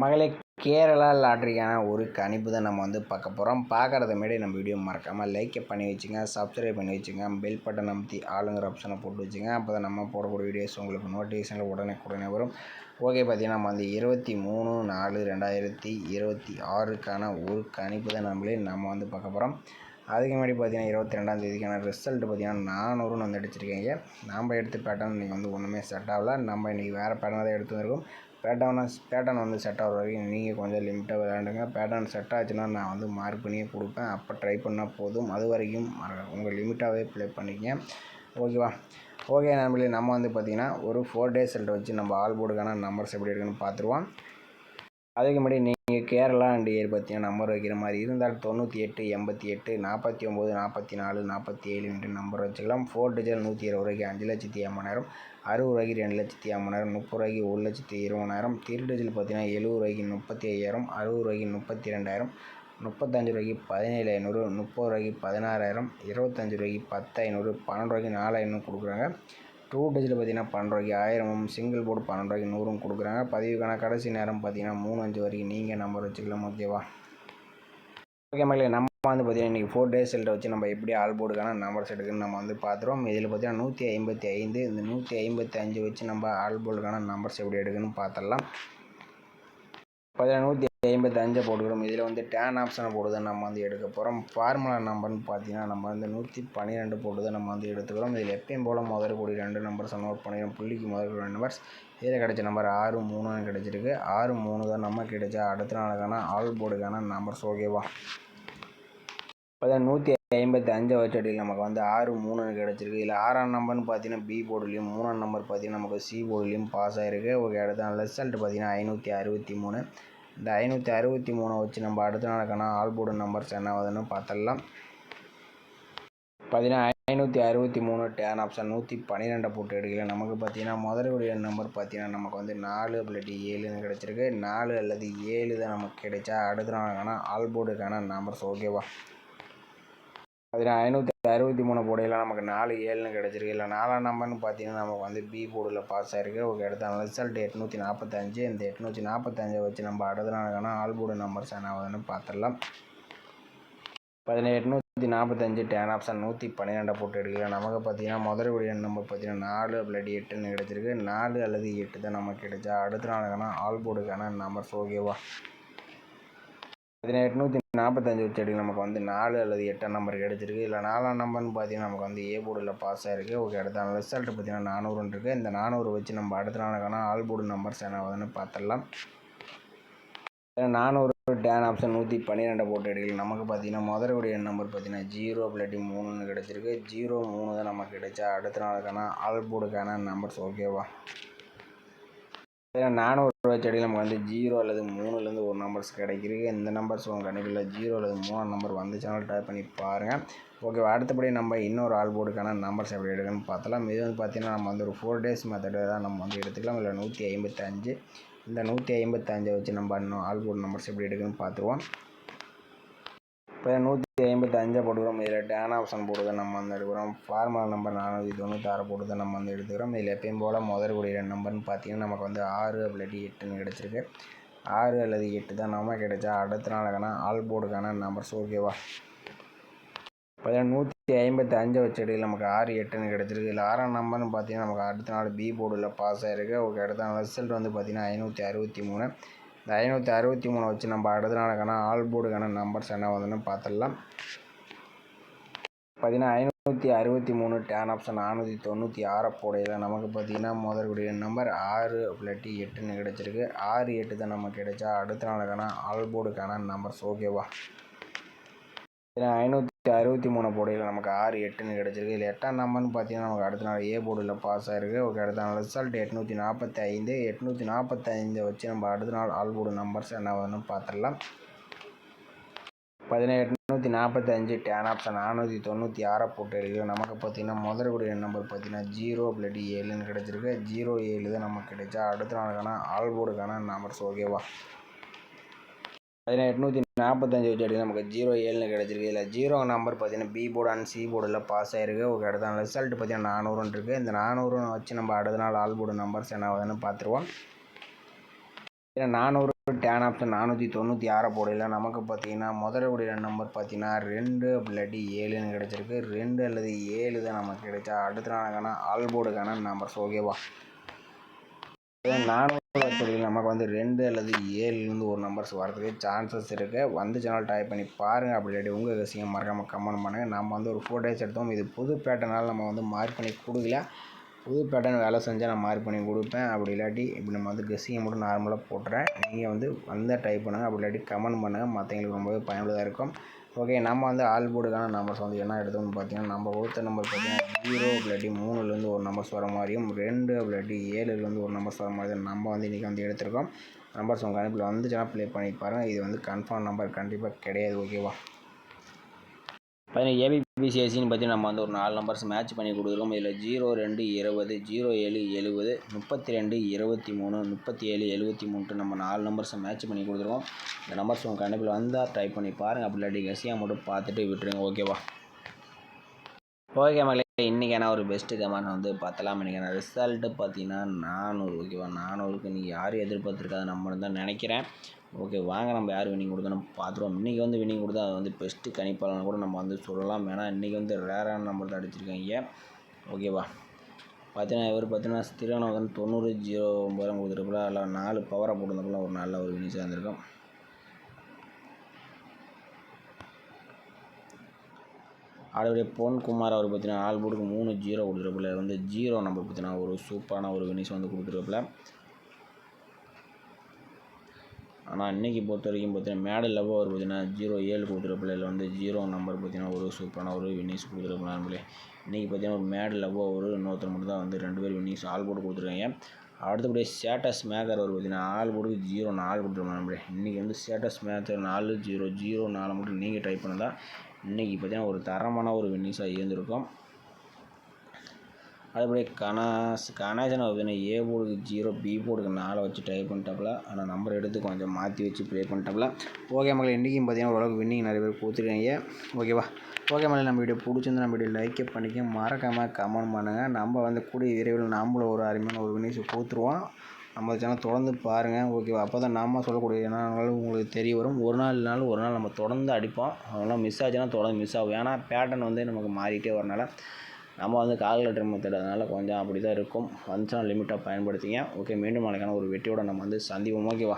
மகளே, கேரளா லாட்ரிக்கான ஒரு கணிப்பு தான் நம்ம பார்க்க போகிறோம். பார்க்குறத முன்னாடி நம்ம வீடியோ மறக்காமல் லைக்கை பண்ணி வச்சுங்க, சப்ஸ்கிரைப் பண்ணி வச்சுங்க, பெல் பட்டன் அமுத்தி ஆளுங்கிற ஆப்ஷனை போட்டு வச்சுங்க. அப்போ தான் நம்ம போடக்கூடிய வீடியோஸ் உங்களுக்கு நோட்டிஃபிகேஷனில் உடனே வரும். ஓகே, பார்த்தீங்கன்னா நம்ம 23/4/2026க்கான ஒரு கணிப்பு தான் நம்ம பார்க்க போகிறோம். அதுக்கு முன்னாடி பார்த்தீங்கன்னா 22ஆம் தேதிக்கான ரிசல்ட் பார்த்தீங்கன்னா 400 அடிச்சிருக்கீங்க. நம்ம எடுத்த பேட்டர்ன் இன்றைக்கி ஒன்றுமே செட் ஆகலை. நம்ம இன்றைக்கி வேறு பேட்டர்ன் தான் எடுத்து வந்திருக்கோம். பேட்டர்ன் செட் ஆகிற வரைக்கும் நீங்கள் கொஞ்சம் லிமிட்டாக விளையாண்டுங்க. பேட்டர்ன் செட் ஆச்சுன்னா நான் மார்க் பண்ணியே கொடுப்பேன். அப்போ ட்ரை பண்ணால் போதும். அது வரைக்கும் உங்கள் லிமிட்டாகவே ப்ளே பண்ணிக்கங்க. ஓகேவா? ஓகே நண்பர்களே, நம்ம பார்த்திங்கன்னா ஒரு 4 டேஸ் ரிசல்ட் வச்சு நம்ம ஆல் போர்டுக்கான நம்பர்ஸ் எப்படி இருக்குன்னு பார்த்துருவோம். அதுக்கு முன்னாடி நீங்கள் கேரளா அண்ட் இயர் பார்த்தீங்கன்னா நம்பர் வைக்கிற மாதிரி இருந்தால் 98 88 49 44 47 என்று நம்பர் வச்சுக்கலாம். 4 டிஜிட் 120 ரூபாய்க்கு 5,50,000, 60 ரூபாய்க்கு 2,50,000, 30 ரூபாய்க்கு 1,20,000, 3 டிஜிட் பார்த்தீங்கன்னா 70 ரூபாய்க்கு 35,000, 60 ரூபாய்க்கு 32,000, 35 ரூபாய்க்கு 17,500, 30 ரூபாய்க்கு 16,000, 25 ரூபாய்க்கு 10,500, 12 ரூபாய்க்கு 4,000 கொடுக்குறாங்க. 2 டிஜிட் பார்த்தீங்கன்னா 12 ரூபாய்க்கு 1000, சிங்கிள் போர்டு 12 ரூபாய்க்கு 100 கொடுக்குறாங்க. பதிவுக்கான கடைசி நேரம் பார்த்தீங்கன்னா 3:05 வரைக்கும் நீங்கள் நம்பர் வச்சுக்கலாம். ஓகேவா? ஓகே மகளே, நம்ம பார்த்தீங்கன்னா இன்றைக்கி 4 டேஸ் ரிசல்ட்டை வச்சு நம்ம எப்படி ஆல் போர்டுக்கான நம்பர்ஸ் எடுக்குன்னு நம்ம பார்த்துருவோம். இதில் பார்த்தீங்கன்னா 155, இந்த 155 வச்சு நம்ம ஆல் போர்டுக்கான நம்பர்ஸ் எப்படி எடுக்குன்னு பார்த்துடலாம். பார்த்தீங்கன்னா 155 போட்டுக்கிறோம். இதில் டேன் ஆப்ஷனை போட்டு தான் நம்ம எடுக்க போகிறோம். ஃபார்முலா நம்பர்னு பார்த்தீங்கன்னா நம்ம 112 போட்டு தான் நம்ம எடுத்துக்கிறோம். இதில் எப்பயும் போல் முதல் கூடிய 2 நம்பர்ஸை நோட் பண்ணிக்கிறோம். புள்ளிக்கு முதல் 2 நம்பர்ஸ். இதில் கிடைச்ச நம்பர் 63 கிடச்சிருக்கு. 63 தான் நம்ம கிடைச்சா அடுத்த நாளுக்கான ஆல் போர்டுக்கான நம்பர்ஸ். ஓகேவா? பார்த்தீங்கன்னா 155 வச்சடியில் நமக்கு 63 கிடச்சிருக்கு. இதில் 6ஆம் நம்பர்னு பார்த்தீங்கன்னா பி போர்டுலேயும், 3ஆம் நம்பர் பார்த்தீங்கன்னா நமக்கு சி போர்டுலேயும் பாஸ் ஆகிருக்கு. ஓகே, அடுத்த ரிசல்ட் பார்த்தீங்கன்னா 563. இந்த 563 வச்சு நம்ம அடுத்த நாளுக்கான ஆல் போர்டு நம்பர்ஸ் என்ன ஆகுதுன்னு பார்த்துடலாம். பார்த்தீங்கன்னா 563 டேன் ஆப்ஷன் 112 போட்டு எடுக்கல. நமக்கு பார்த்தீங்கன்னா முதலுடைய நம்பர் பார்த்தீங்கன்னா நமக்கு 4 இல்லாட்டி 7ன்னு கிடச்சிருக்கு. 4 அல்லது 7 தான் நமக்கு கிடைச்சா அடுத்த நாளுக்கான ஆல் போர்டுக்கான நம்பர்ஸ். ஓகேவா? பார்த்தீங்கன்னா 563 போடையில் நமக்கு 4 7ன்னு கிடச்சிருக்கு. இல்லை 4ஆம் நம்பர்னு பார்த்தீங்கன்னா நமக்கு பி போர்டில் பாஸ் ஆகிருக்கு. ஓகே, அடுத்த ரிசல்ட் 845. இந்த 845 வச்சு நம்ம அடுத்த நாளுக்கான ஆல் போர்டு நம்பர்ஸ் என்ன ஆகுதுன்னு பார்த்துடலாம். பார்த்தீங்கன்னா 845 டேன் ஆப்ஷன் 112 போட்டு எடுக்கல. நமக்கு பார்த்தீங்கன்னா முதலுடைய நம்பர் பார்த்தீங்கன்னா 4 இல்லாட்டி 8ன்னு கிடச்சிருக்கு. 4 அல்லது 8 தான் நமக்கு கிடைச்சா அடுத்த நாளுக்கான ஆல் போர்டுக்கான நம்பர்ஸ். ஓகேவா? பார்த்தீங்கன்னா 845 வச்சு எடுக்க நமக்கு 4 அல்லது 8 நம்பர் கிடச்சிருக்கு. இல்லை 4ஆம் நம்பர்னு பார்த்தீங்கன்னா நமக்கு ஏ போர்டில் பாஸ் ஆகிருக்கு. ஓகே, அடுத்த ரிசல்ட் பார்த்தீங்கன்னா 400 இருக்குது. இந்த 400 வச்சு நம்ம அடுத்த நாளுக்கான ஆல் போர்டு நம்பர்ஸ் என்ன ஆகுதுன்னு பார்த்துடலாம். 400 டேன் ஆப்ஷன் 112 போட்டு எடுக்கல. நமக்கு பார்த்தீங்கன்னா முதலுடைய நம்பர் பார்த்தீங்கன்னா 0 இல்லாட்டி 3ன்னு கிடச்சிருக்கு. 0 3 தான் நமக்கு கிடைச்சா அடுத்த நாளுக்கான ஆல் போர்டுக்கான நம்பர்ஸ். ஓகேவா? 400 செடியில் நமக்கு 0 அல்லது 3லேருந்து ஒரு நம்பர்ஸ் கிடைக்கிருக்கு. இந்த நம்பர்ஸ் உங்கள் கணிப்பில் 0 அல்லது 3ஆம் நம்பர் வந்துச்சுனாலும் ட்ரை பண்ணி பாருங்கள். ஓகே, அடுத்தபடி நம்ம இன்னொரு ஆல் போர்டுக்கான நம்பர்ஸ் எப்படி எடுக்கணும்னு பார்த்தலாம். இது பார்த்தீங்கன்னா நம்ம ஒரு 4 டேஸ் மெத்தடு தான் நம்ம எடுத்துக்கலாம். இல்லை 155. இந்த 155 வச்சு நம்ம இன்னும் ஆல் போர்டு நம்பர்ஸ் எப்படி எடுக்கணும்னு பார்த்துருவோம். இப்போ 155 போட்டுக்கிறோம். இதில் டேன் ஆப்ஷன் போட்டு தான் நம்ம எடுக்கிறோம். ஃபார்முலா நம்பர் 496 போட்டு தான் நம்ம எடுத்துக்கிறோம். இதில் எப்பயும் போல் முதல் கூடிய நம்பர்னு பார்த்தீங்கன்னா நமக்கு 6 இல்லாட்டி 8ன்னு கிடச்சிருக்கு. 6 அல்லது 8 தான் நம்ம கிடைச்சா அடுத்த நாளுக்கான ஆல் போர்டுக்கான நம்பர்ஸ். ஓகேவா? இப்போ 155 வச்ச இடையில் நமக்கு 6 8ன்னு கிடச்சிருக்கு. இல்லை 6ஆம் நம்பர்னு பார்த்தீங்கன்னா நமக்கு அடுத்த நாள் பி போர்டில் பாஸ் ஆகிருக்கு. ஓகே, அடுத்த ரிசல்ட் பார்த்தீங்கன்னா 563. இந்த 563 வச்சு நம்ம அடுத்த நாளுக்கான ஆல் போர்டுக்கான நம்பர்ஸ் என்ன வருதுன்னு பார்த்துடலாம். பார்த்தீங்கன்னா 563 டேன் ஆப்ஷன் 496 போடையில் நமக்கு பார்த்தீங்கன்னா முதலுடைய நம்பர் 6 இல்லாட்டி 8ன்னு கிடச்சிருக்கு. 6 8 தான் நமக்கு கிடைச்சா அடுத்த நாளுக்கான ஆல் போர்டுக்கான நம்பர்ஸ். ஓகேவா? 563 போடையில் நமக்கு 6 8ன்னு கிடச்சிருக்கு. இல்லை 8ஆம் நம்பர்னு பார்த்தீங்கன்னா நமக்கு அடுத்த நாள் ஏ போர்டில் பாஸ் ஆகிருக்கு. ஓகே, அடுத்த நாள் ரிசல்ட் 845. 845 வச்சு நம்ம அடுத்த நாள் ஆல் போர்டு நம்பர்ஸ் என்ன ஆகுதுன்னு பார்த்துடலாம். 845 டேன் ஆப்ஷன் 496 போட்டு எடுக்கிறோம். நமக்கு பார்த்தீங்கன்னா முதலுடைய நம்பர் பார்த்தீங்கன்னா 0 இல்லாட்டி 7ன்னு கிடச்சிருக்கு. 0 7 தான் நமக்கு கிடைச்சா அடுத்த நாளுக்கான ஆல் போர்டுக்கான நம்பர்ஸ். ஓகேவா? 845 வச்சு எடுத்து நமக்கு 0 7ன்னு கிடச்சிருக்கு. இல்லை 0 நம்பர் பார்த்தீங்கன்னா பி போர்டு அண்ட் சி போர்டில் பாஸ் ஆகிருக்கு. ஓகே, அடுத்த ரிசல்ட் பார்த்தீங்கன்னா 400 இருக்குது. இந்த 400 வச்சு நம்ம அடுத்த நாள் ஆல் போர்டு நம்பர்ஸ் என்ன ஆகுதுன்னு பார்த்துருவோம். 400 டேன் ஆப்ஷன் 496 போடையில் நமக்கு பார்த்தீங்கன்னா முதலுடைய நம்பர் பார்த்தீங்கன்னா 2 இல்லாட்டி 7ன்னு கிடச்சிருக்கு. 2 அல்லது 7 தான் நமக்கு கிடைச்சா அடுத்த நாளுக்கான ஆல்போர்டுக்கான நம்பர்ஸ். ஓகேவா, 400 வச்சதுக்கு நமக்கு வந்து 2 அல்லது 7லேருந்து ஒரு நம்பர்ஸ் வரதுக்கு சான்சஸ் இருக்குது. வந்து சேனல் டைப் பண்ணி பாருங்கள். அப்படி இல்லாட்டி உங்கள் விஷயம் மறக்காமல் கமெண்ட் பண்ணுங்கள். நம்ம வந்து ஒரு 4 டேஸ் எடுத்தோம். இது புது பேட்டர்னால் நம்ம வந்து மார்க் பண்ணி கொடுக்கல. புது பேட்டர்ன் வேலை செஞ்சால் நான் மார்க் பண்ணி கொடுப்பேன். அப்படி இல்லாட்டி இப்படி நம்ம வந்து கெஸ்ஸிங்கை மட்டும் நார்மலாக போட்டுறேன். நீங்கள் வந்து வந்தால் டைப் பண்ணுங்கள். அப்படி இல்லாட்டி கமெண்ட் பண்ணுங்கள். மற்றவங்களுக்கு ரொம்பவே பயனுள்ளதாக இருக்கும். ஓகே, நம்ம வந்து ஆல்போர்டுக்கான நம்பர்ஸ் வந்து என்ன எடுத்தோம்னு பார்த்தீங்கன்னா, நம்ம கொடுத்த நம்பர் பார்த்தீங்கன்னா 0 இல்லாட்டி 3லேருந்து ஒரு நம்பர்ஸ் வர மாதிரியும் 2 இல்லாட்டி 7லேருந்து ஒரு நம்பர்ஸ் வர மாதிரி நம்ம வந்து இன்றைக்கி வந்து எடுத்திருக்கோம். நம்பர்ஸ் உங்கள் கணிப்பில் வந்துச்சுன்னா ப்ளே பண்ணி பாருங்கள். இது வந்து கன்ஃபார்ம் நம்பர் கண்டிப்பாக கிடையாது. ஓகேவா, பார்த்தீங்கன்னா ஏபிபிசிஎஸ்சின்னு பற்றி நம்ம வந்து ஒரு 4 நம்பர்ஸ் மேட்ச் பண்ணி கொடுத்துருக்கோம். இதில் 02 20 07 70 32 23 37 73 நம்ம 4 நம்பர்ஸை மேட்ச் பண்ணி கொடுத்துருக்கோம். இந்த நம்பர்ஸ் உங்கள் கண்டிப்பில் வந்தால் டைப் பண்ணி பாருங்கள். அப்படி இல்லாட்டி கெஸ்ஸியாக மட்டும் பார்த்துட்டு விட்டுருங்க. ஓகேவா, ஓகே மகளே, இன்றைக்கான ஒரு பெஸ்ட்டு கமெண்ட் வந்து பார்த்தலாம். இன்றைக்கான ரிசல்ட்டு பார்த்தீங்கன்னா 400. ஓகேவா, 400க்கு நீங்கள் யாரும் எதிர்பார்த்துருக்காத நம்பர் தான் நினைக்கிறேன். ஓகே, வாங்க நம்ம யார் வின்னிங் கொடுத்தா நம்ம பார்த்துருவோம். இன்றைக்கி வந்து வின்னிங் கொடுத்தா அது வந்து பெஸ்ட்டு கணிப்பாளர்னு கூட நம்ம வந்து சொல்லலாம். ஏன்னா இன்றைக்கி வந்து ரேரான நம்பர் தான் அடிச்சிருக்காங்க. ஓகேவா, பார்த்தீங்கன்னா இவர் பார்த்தீங்கன்னா திருவண்ணாமலை 90 09 கொடுத்துருப்பல அதில் 4 பவராக போட்டிருந்தப்பல ஒரு நல்ல ஒரு வினிஷாக இருந்திருக்கும். அடுத்தபடியே பொன்குமார் அவர் பார்த்தீங்கன்னா ஆல்போர்டுக்கு 3 0 கொடுத்துருப்பல வந்து 0 நம்பர் பார்த்தீங்கன்னா ஒரு சூப்பரான ஒரு வினிஷ் வந்து கொடுத்துருப்பல. ஆனால் இன்றைக்கி பொறுத்த வரைக்கும் பார்த்தீங்கன்னா மேடல் லவ் அவர் பார்த்தீங்கன்னா 07 கொடுத்துருப்பல இதில் வந்து 0 நம்பர் பார்த்தீங்கன்னா ஒரு சூப்பரான ஒரு வினிஷ் கொடுத்துருப்போம். நம்மளே இன்றைக்கி பார்த்தீங்கன்னா ஒரு மேடல் லவ் ஒரு இன்னொருத்தர் மட்டும் தான் வந்து 2 பேர் வினிஷ் ஆல்போர்டு கொடுத்துருக்காங்க. அடுத்தபடியே ஸ்டேட்டஸ் மேக்கர் அவர் பார்த்தீங்கன்னா ஆல்போர்டுக்கு 04 கொடுத்துருப்போம். நம்மளே இன்றைக்கி வந்து ஸ்டேட்டஸ் மேக்கர் 4004 மட்டும் நீங்கள் ட்ரை பண்ணதான் இன்றைக்கி பார்த்தீங்கன்னா ஒரு தரமான ஒரு வின்னிங்ஸாக இருந்திருக்கும். அதுபடி கணேசன் பார்த்தீங்கன்னா ஏ போர்டுக்கு 0 பி போர்டுக்கு 4 வச்சு டைப் பண்ணிட்டாப்புல. ஆனால் நம்பர் எடுத்து கொஞ்சம் மாற்றி வச்சு ப்ளே பண்ணிட்டாப்புல. ஓகே மக்கள், இன்றைக்கும் பார்த்தீங்கன்னா ஓரளவுக்கு வின்னிங் நிறைய பேர் கொடுத்துருக்காங்க. ஓகேவா, ஓகே மக்கள், நம்ம வீடியோ பிடிச்சிருந்து நம்ம வீடியோ லைக்கே பண்ணிக்க மறக்காமல் கமெண்ட் பண்ணுங்கள். நம்ம வந்து கூடிய விரைவில் நம்மளும் ஒரு அருமையான ஒரு வின்னிங்ஸை கொடுத்துருவோம். நம்ம சேனல் தொடர்ந்து பாருங்கள். ஓகேவா, அப்போ தான் நம்ம சொல்லக்கூடிய என்னன்னாலும் உங்களுக்கு தெரிய வரும். ஒரு நாள் நம்ம தொடர்ந்து அடிப்போம். அதெல்லாம் மிஸ் ஆச்சுன்னா தொடர்ந்து மிஸ் ஆகும். ஏன்னா பேட்டர்ன் வந்து நமக்கு மாறிட்டே வரனால நம்ம வந்து கால்குலேட்டர் மெத்தட், அதனால் கொஞ்சம் அப்படி தான் இருக்கும். வந்துச்சுன்னா லிமிட்டாக பயன்படுத்திங்க. ஓகே, மீண்டும் நாளைக்கான ஒரு வெற்றியோடு நம்ம வந்து சந்திப்போம். ஓகேவா.